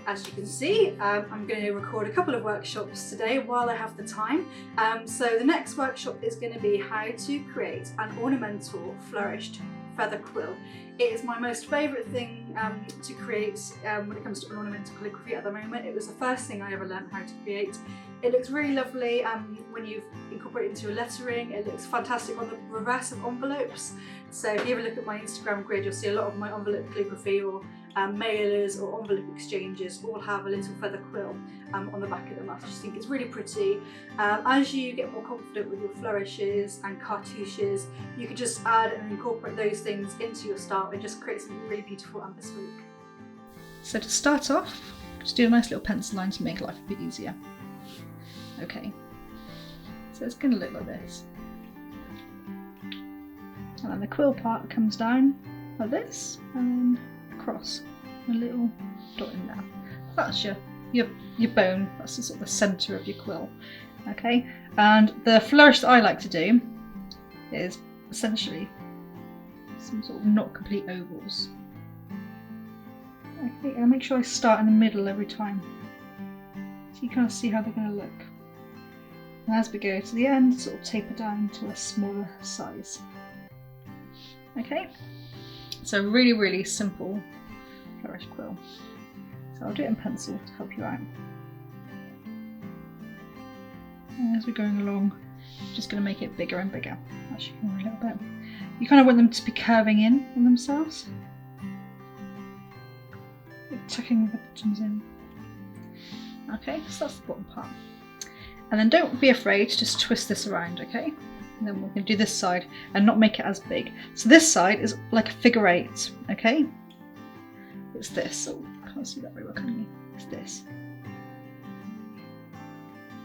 As you can see, I'm going to record a couple of workshops today while I have the time. So the next workshop is going to be how to create an ornamental flourished feather quill. It is my most favourite thing to create when it comes to ornamental calligraphy at the moment. It was the first thing I ever learned how to create. It looks really lovely when you've incorporated it into your lettering. It looks fantastic on the reverse of envelopes. So if you ever look at my Instagram grid, you'll see a lot of my envelope calligraphy or mailers or envelope exchanges all have a little feather quill on the back of them. I just think it's really pretty. As you get more confident with your flourishes and cartouches, you could just add and incorporate those things into your style and just create something really beautiful and bespoke. So to start off, just do a nice little pencil line to make life a bit easier. Okay, so it's going to look like this. And then the quill part comes down like this and across, a little dot in there. That's your bone, that's the sort of the centre of your quill. Okay, and the flourish that I like to do is essentially some sort of not complete ovals. Okay, and make sure I start in the middle every time, so you kind of see how they're going to look. And as we go to the end, sort of taper down to a smaller size. Okay, so really simple flourish quill. So I'll do it in pencil to help you out. And as we're going along, I'm just going to make it bigger and bigger. Actually, a little bit. You kind of want them to be curving in on themselves, tucking the bottoms in. Okay, so that's the bottom part. And then don't be afraid to just twist this around, okay? And then we're going to do this side and not make it as big. So this side is like a figure 8, okay? It's this. Oh, I can't see that very well, can you? It's this.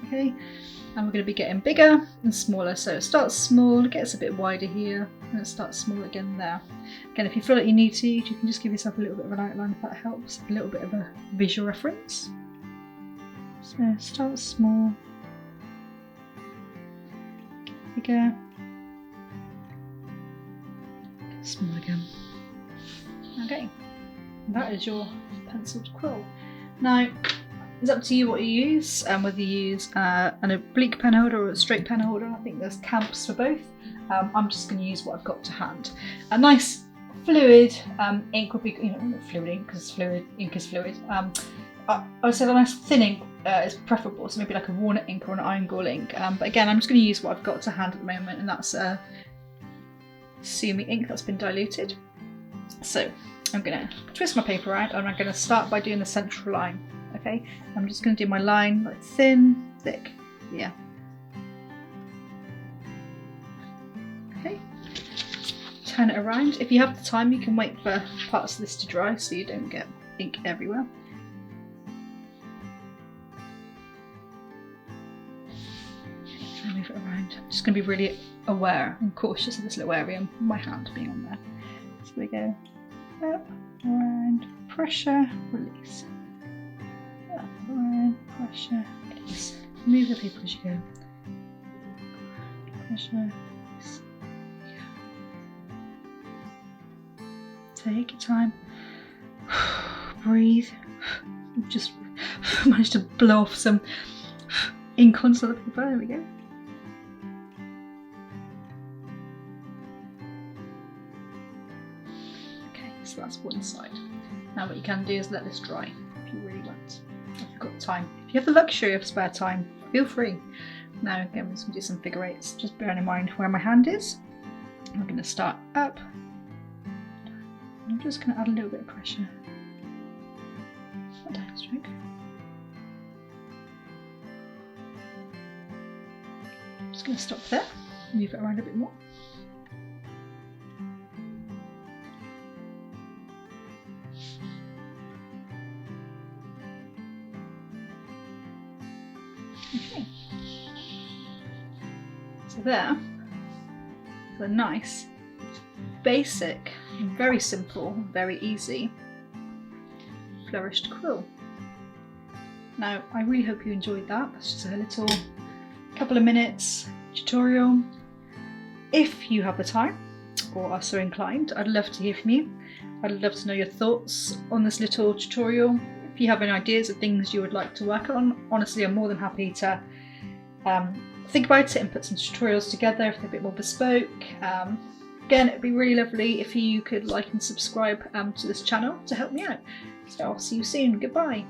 Okay, and we're going to be getting bigger and smaller. So it starts small, it gets a bit wider here, and it starts small again there. Again, if you feel like you need to, you can just give yourself a little bit of an outline if that helps, a little bit of a visual reference. So start small. Bigger, small again. Okay, that is your penciled quill. Now, it's up to you what you use, and whether you use an oblique pen holder or a straight pen holder. I think there's camps for both. I'm just going to use what I've got to hand. A nice fluid ink would be, not fluid ink because ink is fluid. I would say a nice thin ink is preferable, so maybe like a walnut ink or an iron gall ink. But again, I'm just going to use what I've got to hand at the moment, and that's Sumi ink that's been diluted. So I'm going to twist my paper around, and I'm going to start by doing the central line. Okay, I'm just going to do my line like thin, thick, yeah. Okay, turn it around. If you have the time, you can wait for parts of this to dry so you don't get ink everywhere. Move it around. I'm just going to be really aware and cautious of this little area and my hand being on there. So we go up, around, pressure, release. Up, around, pressure, release. Move the paper as you go. Pressure, release. Yeah. Take your time. Breathe. We've just managed to blow off some ink onto the paper. There we go. So that's one side. Now what you can do is let this dry if you really want, if you've got time. If you have the luxury of spare time, feel free. Now again, we're just going to do some figure 8s, just bearing in mind where my hand is. I'm going to start up. I'm just going to add a little bit of pressure. A downstroke. I'm just going to stop there, move it around a bit more. Okay, so there, so a nice, basic, very simple, very easy flourished quill. Now, I really hope you enjoyed that. That's just a little couple of minutes tutorial. If you have the time or are so inclined, I'd love to hear from you. I'd love to know your thoughts on this little tutorial. If If you have any ideas of things you would like to work on, honestly, I'm more than happy to think about it and put some tutorials together if they're a bit more bespoke. Again, it'd be really lovely if you could like and subscribe to this channel to help me out. So I'll see you soon. Goodbye.